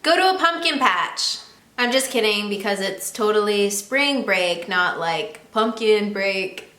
Go to a pumpkin patch. I'm just kidding because it's totally spring break, not like pumpkin break.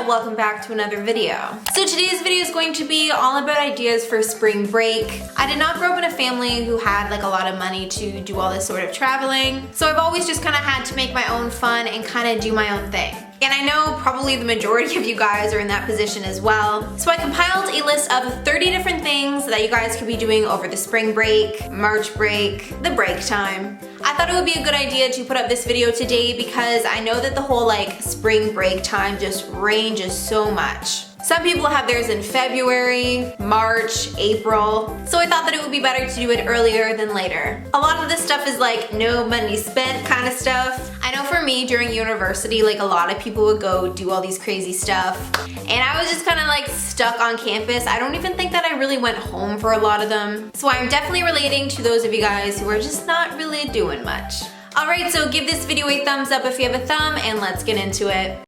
Welcome back to another video. So today's video is going to be all about ideas for spring break. I did not grow up in a family who had like a lot of money to do all this sort of traveling, so I've always just kind of had to make my own fun and kind of do my own thing. And I know probably the majority of you guys are in that position as well. So I compiled a list of 30 different things that you guys could be doing over the spring break, March break, the break time. I thought it would be a good idea to put up this video today because I know that the whole like spring break time just ranges so much. Some people have theirs in February, March, April, so I thought that it would be better to do it earlier than later. A lot of this stuff is like no money spent kind of stuff. I know for me during university, like a lot of people would go do all these crazy stuff, and I was just kind of like stuck on campus. I don't even think that I really went home for a lot of them. So I'm definitely relating to those of you guys who are just not really doing much. Alright, so give this video a thumbs up if you have a thumb, and let's get into it.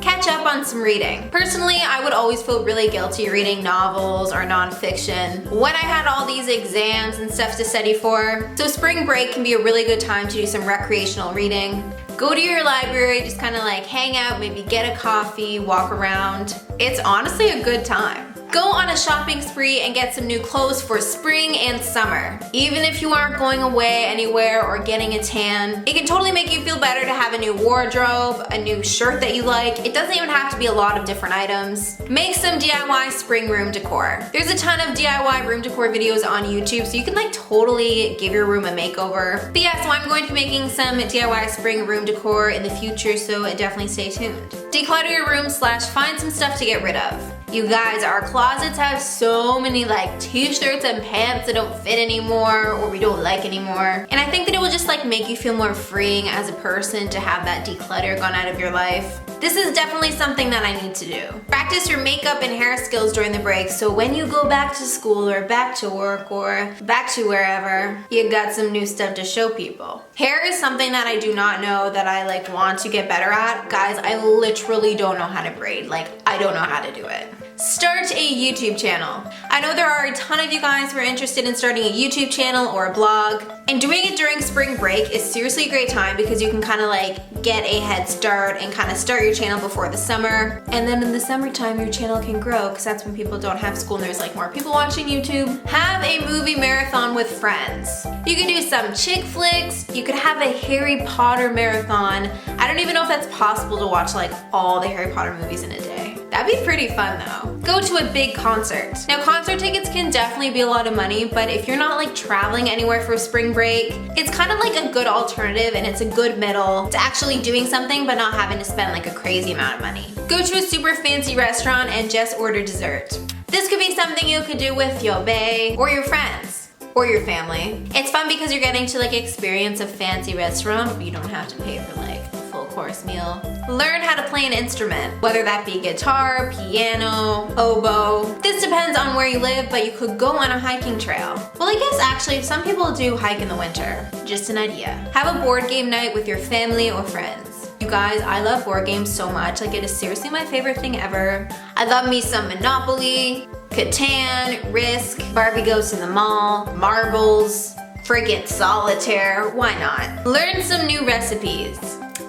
Catch up on some reading. Personally, I would always feel really guilty reading novels or nonfiction when I had all these exams and stuff to study for. So spring break can be a really good time to do some recreational reading. Go to your library, just kind of like hang out, maybe get a coffee, walk around. It's honestly a good time. Go on a shopping spree and get some new clothes for spring and summer. Even if you aren't going away anywhere or getting a tan, it can totally make you feel better to have a new wardrobe, a new shirt that you like. It doesn't even have to be a lot of different items. Make some DIY spring room decor. There's a ton of DIY room decor videos on YouTube, so you can like totally give your room a makeover. But yeah, so I'm going to be making some DIY spring room decor in the future, so definitely stay tuned. Declutter your room / find some stuff to get rid of. You guys, our closets have so many like t-shirts and pants that don't fit anymore or we don't like anymore. And I think that it will just like make you feel more freeing as a person to have that declutter gone out of your life. This is definitely something that I need to do. Practice your makeup and hair skills during the break, so when you go back to school or back to work or back to wherever, you got some new stuff to show people. Hair is something that I do not know that I like want to get better at. Guys, I literally don't know how to braid. Like, I don't know how to do it. Start a YouTube channel. I know there are a ton of you guys who are interested in starting a YouTube channel or a blog, and doing it during spring break is seriously a great time because you can kind of like get a head start and kind of start your channel before the summer, and then in the summertime your channel can grow because that's when people don't have school and there's like more people watching YouTube. Have a movie marathon with friends. You can do some chick flicks, you could have a Harry Potter marathon. I don't even know if that's possible to watch like all the Harry Potter movies in a day. That'd be pretty fun though. Go to a big concert. Now concert tickets can definitely be a lot of money, but if you're not like traveling anywhere for spring break, it's kind of like a good alternative and it's a good middle to actually doing something but not having to spend like a crazy amount of money. Go to a super fancy restaurant and just order dessert. This could be something you could do with your bae or your friends. Or your family. It's fun because you're getting to like experience a fancy restaurant, but you don't have to pay for like a full course meal. Learn how to play an instrument, whether that be guitar, piano, oboe. This depends on where you live, but you could go on a hiking trail. Well, I guess actually some people do hike in the winter. Just an idea. Have a board game night with your family or friends. You guys, I love board games so much. Like, it is seriously my favorite thing ever. I love me some Monopoly, Catan, Risk, Barbie Goes to the Mall, Marbles, friggin' Solitaire, why not? Learn some new recipes.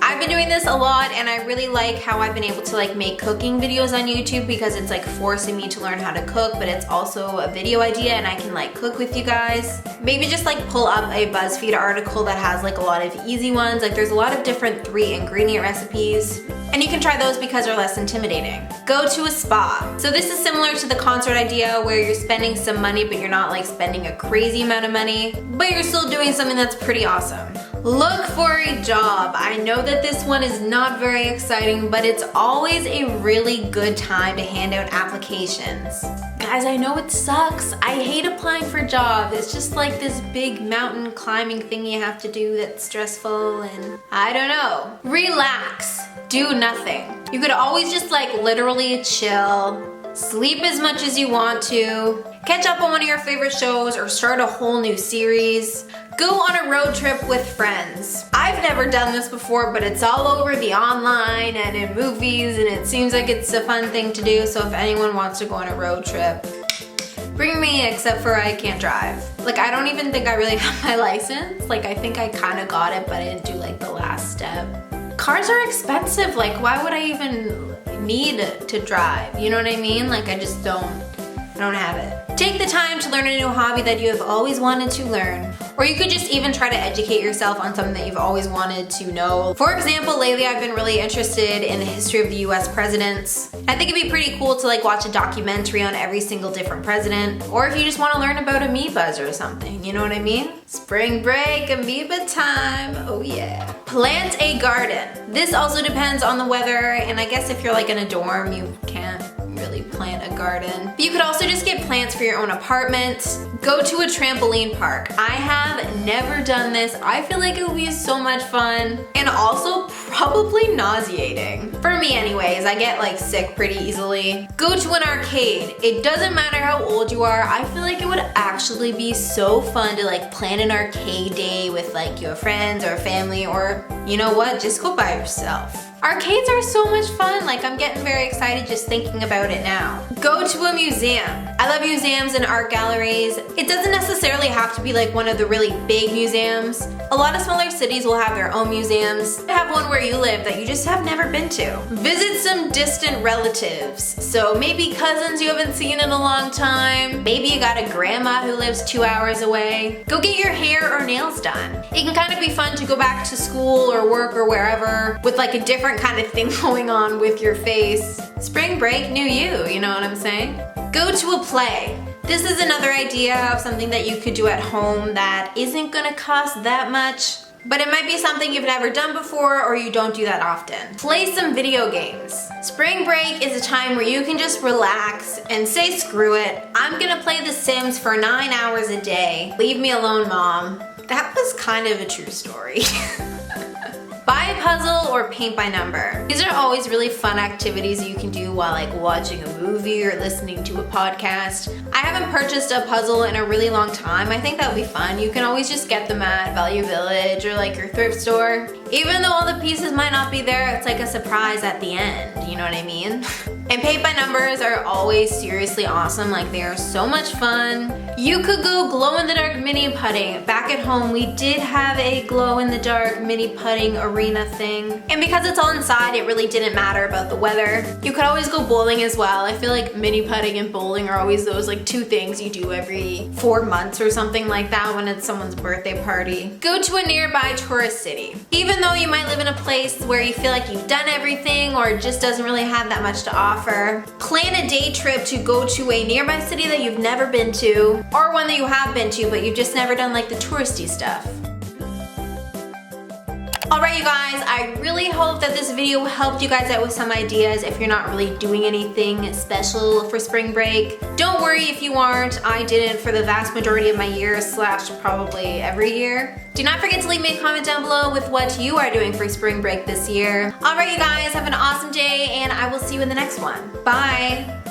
I've been doing this a lot and I really like how I've been able to like make cooking videos on YouTube because it's like forcing me to learn how to cook, but it's also a video idea and I can like cook with you guys. Maybe just like pull up a BuzzFeed article that has like a lot of easy ones. Like there's a lot of different 3-ingredient recipes and you can try those because they're less intimidating. Go to a spa. So this is similar to the concert idea where you're spending some money but you're not like spending a crazy amount of money, but you're still doing something that's pretty awesome. Look for a job. I know that this one is not very exciting, but it's always a really good time to hand out applications. Guys, I know it sucks. I hate applying for jobs. It's just like this big mountain climbing thing you have to do that's stressful and I don't know. Relax. Do nothing. You could always just like literally chill, sleep as much as you want to, catch up on one of your favorite shows, or start a whole new series. Go on a road trip with friends. I've never done this before, but it's all over the online and in movies, and it seems like it's a fun thing to do, so if anyone wants to go on a road trip, bring me, except for I can't drive. Like, I don't even think I really have my license. Like, I think I kind of got it, but I didn't do like the last step. Cars are expensive. Like, why would I even need to drive? You know what I mean? Like, I don't have it. Take the time to learn a new hobby that you have always wanted to learn. Or you could just even try to educate yourself on something that you've always wanted to know. For example, lately I've been really interested in the history of the US presidents. I think it'd be pretty cool to like watch a documentary on every single different president. Or if you just want to learn about amoebas or something, you know what I mean? Spring break, amoeba time, oh yeah. Plant a garden. This also depends on the weather, and I guess if you're like in a dorm, you can't really plant a garden. But you could also just get plants for your own apartment. Go to a trampoline park. I have never done this. I feel like it would be so much fun and also probably nauseating. For me anyways, I get like sick pretty easily. Go to an arcade. It doesn't matter how old you are. I feel like it would actually be so fun to like plan an arcade day with like your friends or family, or you know what, just go by yourself. Arcades are so much fun. Like, I'm getting very excited just thinking about it now. Go to a museum. I love museums and art galleries. It doesn't necessarily have to be like one of the really big museums. A lot of smaller cities will have their own museums. Have one where you live that you just have never been to. Visit some distant relatives. So maybe cousins you haven't seen in a long time. Maybe you got a grandma who lives 2 hours away. Go get your hair or nails done. It can kind of be fun to go back to school or work or wherever with like a different kind of thing going on with your face. Spring break, new you know what I'm saying? Go to a play. This is another idea of something that you could do at home that isn't gonna cost that much, but it might be something you've never done before or you don't do that often. Play some video games. Spring break is a time where you can just relax and say screw it. I'm gonna play The Sims for 9 hours a day. Leave me alone, Mom. That was kind of a true story. Buy a puzzle or paint by number. These are always really fun activities you can do while like watching a movie or listening to a podcast. I haven't purchased a puzzle in a really long time. I think that would be fun. You can always just get them at Value Village or like your thrift store. Even though all the pieces might not be there, it's like a surprise at the end, you know what I mean? And paint by numbers are always seriously awesome. Like, they are so much fun. You could go glow in the dark mini putting. Back at home, we did have a glow in the dark mini putting arena thing. And because it's all inside, it really didn't matter about the weather. You could always go bowling as well. I feel like mini putting and bowling are always those like 2 things you do every 4 months or something like that when it's someone's birthday party. Go to a nearby tourist city. Even though you might live in a place where you feel like you've done everything or it just doesn't really have that much to offer, plan a day trip to go to a nearby city that you've never been to, or one that you have been to but you've just never done like the touristy stuff. Alright you guys, I really hope that this video helped you guys out with some ideas if you're not really doing anything special for spring break. Don't worry if you aren't, I didn't for the vast majority of my year / probably every year. Do not forget to leave me a comment down below with what you are doing for spring break this year. Alright you guys, have an awesome day and I will see you in the next one. Bye!